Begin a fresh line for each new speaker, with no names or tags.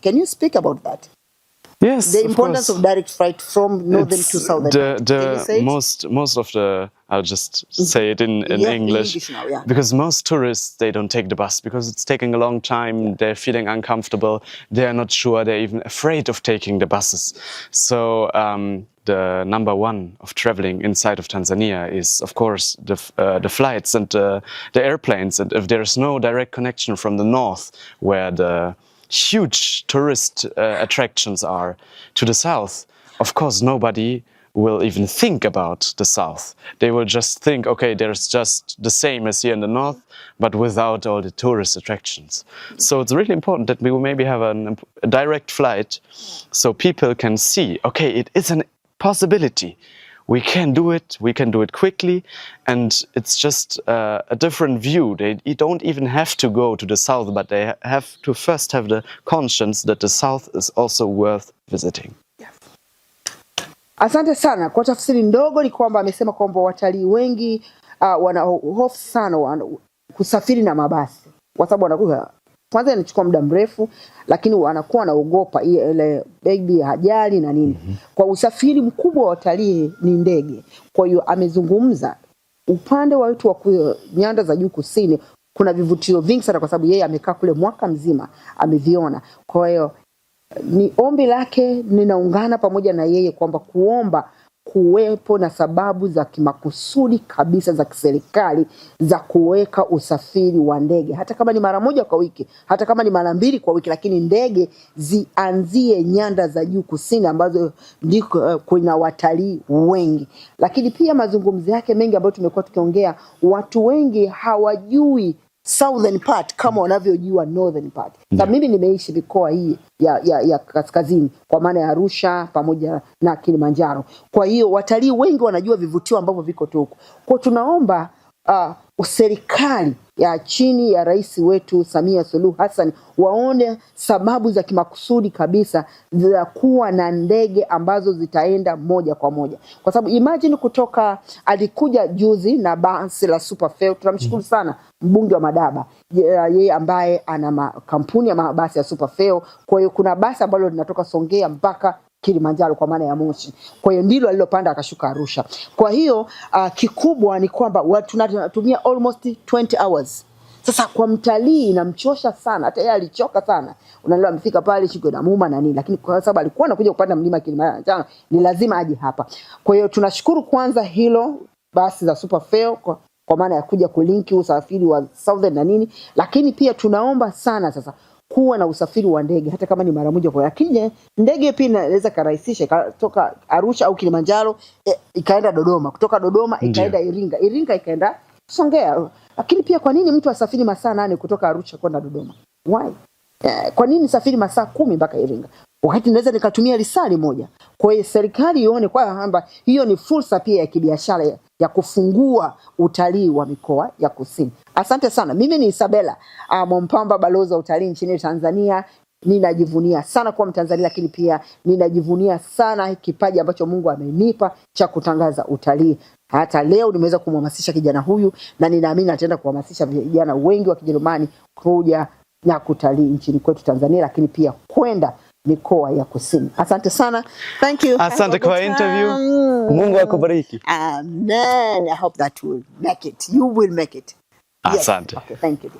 Can you speak about that?
Yes,
the importance of direct flight from northern to southern.
Most of the, I'll just say it in English
now, yeah.
Because most tourists, they don't take the bus because it's taking a long time. They're feeling uncomfortable. They're not sure. They're even afraid of taking the buses. So the number one of traveling inside of Tanzania is, of course, the flights and the airplanes. And if there's no direct connection from the north, where the huge tourist attractions are, to the south, of course nobody will even think about the south. They will just think, okay, there's just the same as here in the north, but without all the tourist attractions. So it's really important that we will maybe have a direct flight so people can see, okay, it is a possibility. We can do it quickly, and it's just a different view. They don't even have to go to the south, but they have to first have the conscience that the south is also worth visiting.
Yes. Asante sana. Kwa tafsiri ndogo ni kwamba amesema kwamba watalii wengi wana hofu sana kusafiri na mabasi, kwa sababu wanakuwa kwanza inachukua muda mrefu, lakini wanakuwa wanaogopa ile baby ajali na nini. Kwa usafiri mkubwa wa watalii ni ndege. Kwa hiyo amezungumza upande wa watu wa nyanda za juu kusini kuna vivutio vingi sana, kwa sababu yeye amekaa kule mwaka mzima ameviona. Kwa hiyo ni ombi lake, ninaungana pamoja na yeye kwamba kuomba kuwepo na sababu za kimakusudi kabisa za kiserikali za kuweka usafiri wa ndege, hata kama ni mara moja kwa wiki, hata kama ni mara mbili kwa wiki, lakini ndege zianzie nyanda za juu kusini ambazo ndiko kuna watalii wengi. Lakini pia mazungumzo yake mengi ambayo tumekuwa tukiongea, watu wengi hawajui southern part kama wanavyojua northern part. Sasa mimi nimeishi mikoa hii ya kaskazini, kwa maana ya Arusha pamoja na Kilimanjaro. Kwa hiyo watalii wengi wanajua vivutio ambavyo viko huko. Kwa tunaomba serikali ya chini ya rais wetu Samia Suluhu Hassan waone sababu za kimakusudi kabisa za kuwa na ndege ambazo zitaenda moja kwa moja. Kwa sababu imagine kutoka, alikuja juzi na basi la Super Fair. Tunamshukuru sana mbunge wa Madaba, yeye ambaye ana kampuni ya mabasi ya Super Fair. Kwa hiyo kuna basi ambalo linatoka Songea mpaka Kilimanjaro kwa maana ya Moshi. Kwa hiyo ndilo alilopanda akashuka Arusha. Kwa hiyo kikubwa ni kwamba tunatumia almost 20 hours. Sasa kwa mtalii inamchosha sana, hata yeye alichoka sana. Unaelewa, amefika pale shiko na muuma na nini, lakini kwa sababu alikuwa anakuja kupanda mlima Kilimanjaro ni lazima aje hapa. Kwa hiyo tunashukuru kwanza hilo basi za Super Fair kwa maana ya kuja kulinki usafiri wa southern na nini, lakini pia tunaomba sana sasa kuwa na usafiri wa ndege hata kama ni mara moja kwa, lakini ndege pia inaweza karahisisha kutoka Arusha au Kilimanjaro ikaenda Dodoma, kutoka Dodoma ikaenda Iringa ikaenda Songea. Lakini pia kwa nini mtu asafiri masaa 8 kutoka Arusha kwenda Dodoma? Why? Kwa nini safiri masaa 10 mpaka Iringa wakati naweza nikatumia risali moja? Kwa hiyo serikali ione kwamba hiyo ni fursa pia ya kibiashara ya kufungua utalii wa mikoa ya kusini. Asante sana. Mimi ni Isabella Mwampamba, balozi wa utalii nchini Tanzania. Ninajivunia sana kuwa Mtanzania, lakini pia ninajivunia sana kipaji ambacho Mungu amenipa cha kutangaza utalii. Hata leo nimeweza kumhamasisha kijana huyu, na ninaamini ataenda kuhamasisha vijana wengi wa Kijerumani kuja na kutalii nchini kwetu Tanzania, lakini pia kwenda mikoa ya kusini. Asante sana. Thank you.
Asante kwa interview. Mungu akubariki.
Amen. I hope that will make it. You will make it.
Asante.
Yes. Okay, thank you.